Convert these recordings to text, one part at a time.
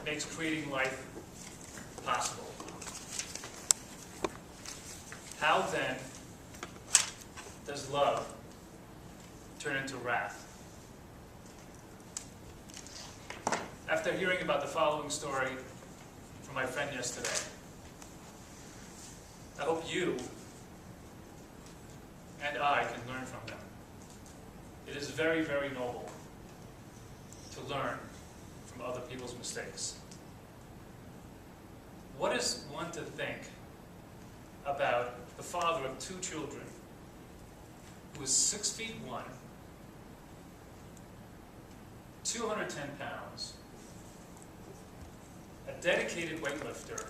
makes creating life possible. How then does love turn into wrath? After hearing about the following story from my friend yesterday, I hope you and I can learn from them. It is very, very noble to learn from other people's mistakes. What is one to think about the father of 2 children who is 6'1", 210 pounds, a dedicated weightlifter,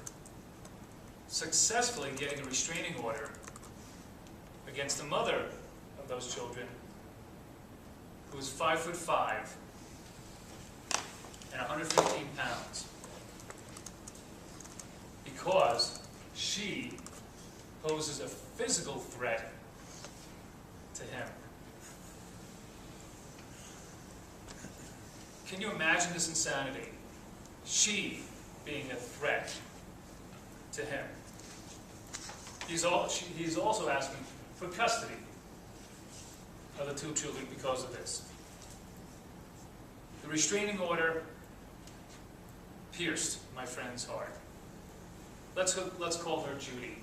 successfully getting a restraining order against the mother of those children, who is 5'5" and 115 pounds, because she poses a physical threat to him. Can you imagine this insanity? She being a threat to him. He's also asking for custody of the 2 children because of this. The restraining order pierced my friend's heart. Let's call her Judy.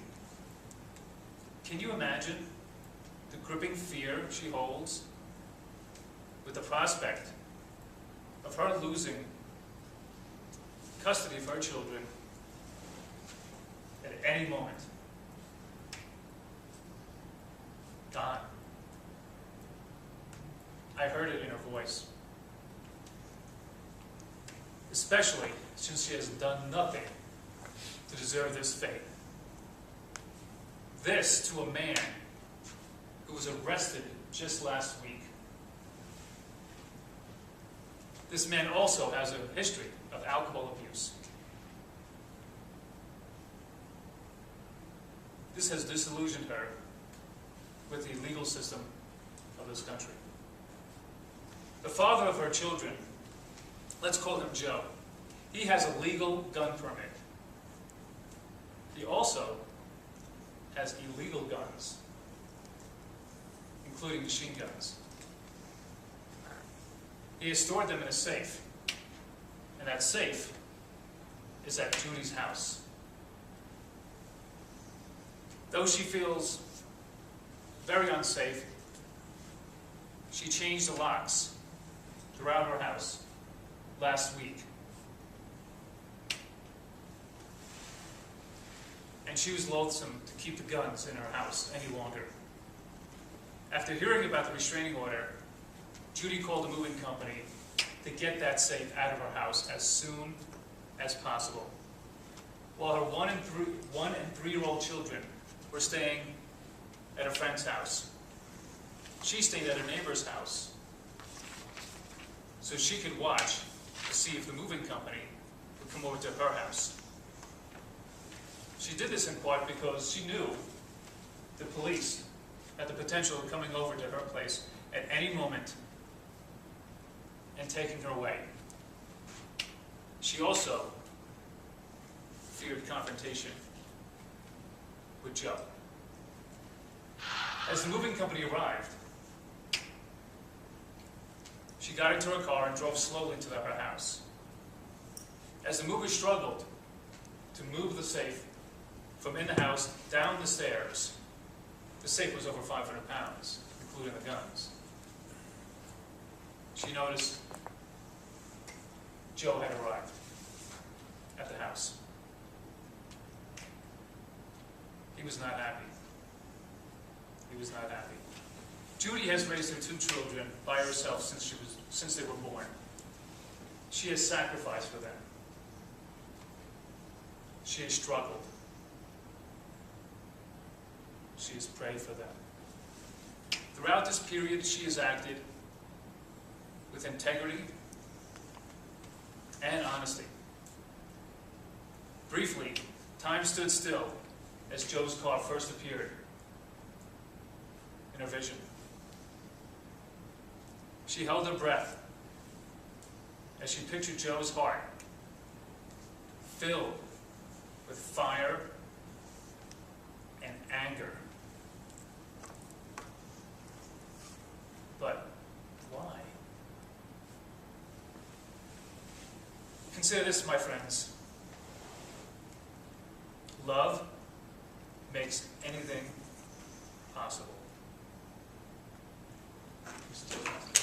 Can you imagine the gripping fear she holds with the prospect of her losing custody of her children at any moment? Gone. I heard it in her voice. Especially since she has done nothing to deserve this fate. This to a man who was arrested just last week. This man also has a history of alcohol abuse. This has disillusioned her with the legal system of this country. The father of her children, let's call him Joe. He has a legal gun permit. He also has illegal guns, including machine guns. He has stored them in a safe, and that safe is at Judy's house. Though she feels very unsafe, she changed the locks throughout her house last week. And she was loathsome to keep the guns in her house any longer. After hearing about the restraining order, Judy called the moving company to get that safe out of her house as soon as possible. While her 1 and 3-year-old children were staying at a friend's house, she stayed at her neighbor's house so she could watch to see if the moving company would come over to her house. She did this in part because she knew the police had the potential of coming over to her place at any moment and taking her away. She also feared confrontation with Joe. As the moving company arrived, she got into her car and drove slowly to her house. As the movers struggled to move the safe from in the house down the stairs, the safe was over 500 pounds, including the guns. She noticed Joe had arrived at the house. He was not happy. He was not happy. Judy has raised her 2 children by herself since they were born. She has sacrificed for them. She has struggled. She has prayed for them. Throughout this period, she has acted with integrity and honesty. Briefly, time stood still as Joe's car first appeared in her vision. She held her breath as she pictured Joe's heart filled with fire and anger. But why? Consider this, my friends. Love makes anything possible. Mr. Toastmaster.